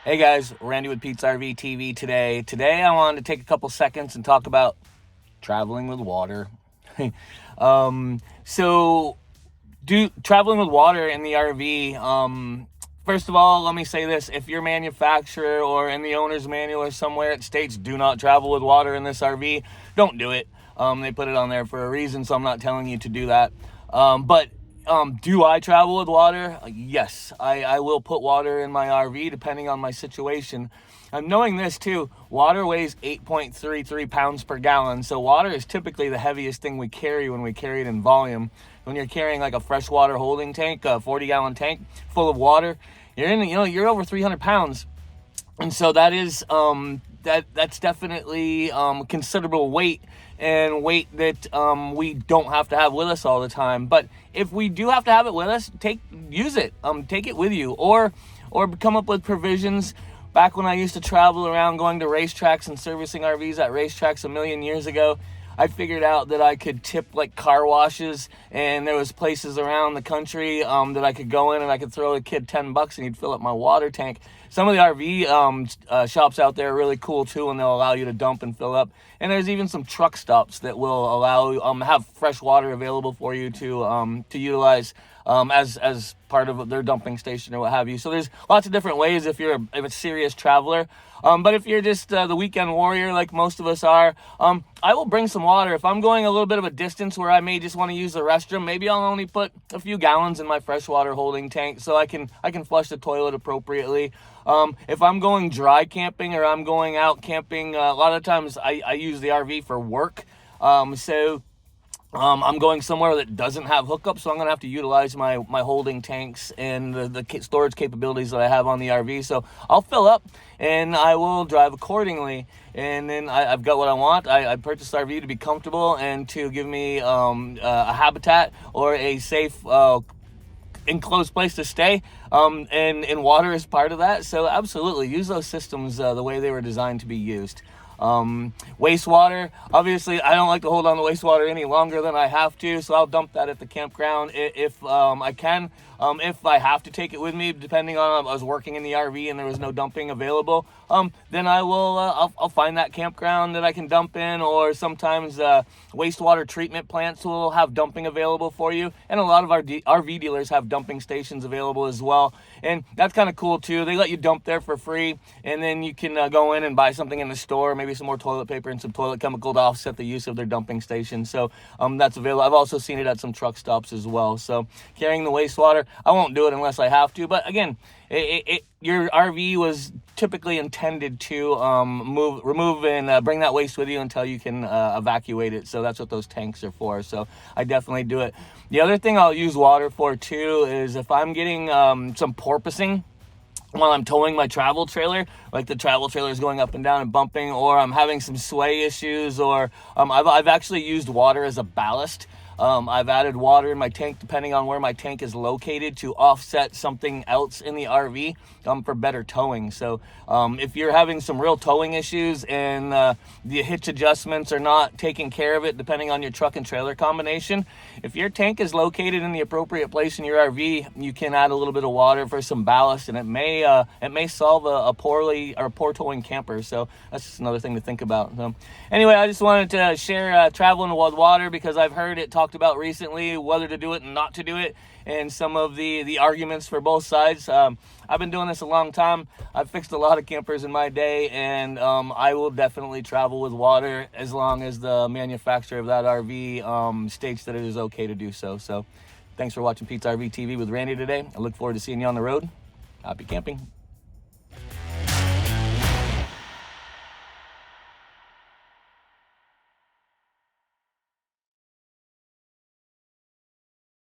Hey guys, Randy with Pete's RV TV today. Today I wanted to take a couple seconds and talk about traveling with water. Traveling with water in the RV. First of all, let me say this: if your manufacturer or in the owner's manual or somewhere it states "do not travel with water in this RV," don't do it. They put it on there for a reason, so I'm not telling you to do that. Do I travel with water? Yes, I will put water in my RV depending on my situation. Knowing this too, water weighs 8.33 pounds per gallon, so water is typically the heaviest thing we carry when we carry it in volume. When you're carrying like a freshwater holding tank, a 40-gallon tank full of water, you're over 300 pounds. And so that is that's definitely considerable weight, and weight that we don't have to have with us all the time. But if we do have to have it with us, use it. Take it with you, or come up with provisions. Back when I used to travel around going to racetracks and servicing RVs at racetracks a million years ago, I figured out that I could tip like car washes, and there was places around the country that I could go in and I could throw a kid $10 and he'd fill up my water tank. Some of the RV shops out there are really cool too, and they'll allow you to dump and fill up. And there's even some truck stops that will allow have fresh water available for you to utilize as part of their dumping station or what have you. So there's lots of different ways if you're a serious traveler. But if you're just the weekend warrior like most of us are, I will bring some water. If I'm going a little bit of a distance where I may just want to use the restroom, maybe I'll only put a few gallons in my freshwater holding tank so I can flush the toilet appropriately. If I'm going dry camping or I'm going out camping, a lot of times I use the RV for work. I'm going somewhere that doesn't have hookups, so I'm going to have to utilize my holding tanks and the storage capabilities that I have on the RV. So I'll fill up and I will drive accordingly. And then I've got what I want. I purchased the RV to be comfortable and to give me a habitat or a safe enclosed place to stay, and water is part of that. So absolutely use those systems the way they were designed to be used. Wastewater, obviously I don't like to hold on to wastewater any longer than I have to, so I'll dump that at the campground if I can. If I have to take it with me, depending on if I was working in the RV and there was no dumping available, then I will I'll find that campground that I can dump in, or sometimes wastewater treatment plants will have dumping available for you, and a lot of our RV dealers have dumping stations available as well, and that's kind of cool too. They let you dump there for free, and then you can go in and buy something in the store, maybe some more toilet paper and some toilet chemical to offset the use of their dumping station. So that's available. I've also seen it at some truck stops as well. So carrying the wastewater, I won't do it unless I have to, but again, your RV was typically intended to remove and bring that waste with you until you can evacuate it. So that's what those tanks are for. So I definitely do it. The other thing I'll use water for too is if I'm getting some porpoising while I'm towing my travel trailer, like the travel trailer is going up and down and bumping, or I'm having some sway issues, or I've actually used water as a ballast. I've added water in my tank depending on where my tank is located to offset something else in the RV for better towing. So if you're having some real towing issues and the hitch adjustments are not taking care of it depending on your truck and trailer combination, if your tank is located in the appropriate place in your RV, you can add a little bit of water for some ballast, and it may solve a poor towing camper. So that's just another thing to think about. So anyway, I just wanted to share traveling with water because I've heard it talked about recently, whether to do it and not to do it, and some of the arguments for both sides. I've been doing this a long time. I've fixed a lot of campers in my day, and I will definitely travel with water as long as the manufacturer of that RV states that it is okay to do so. So thanks for watching Pete's RV TV with Randy today. I look forward to seeing you on the road. Happy camping.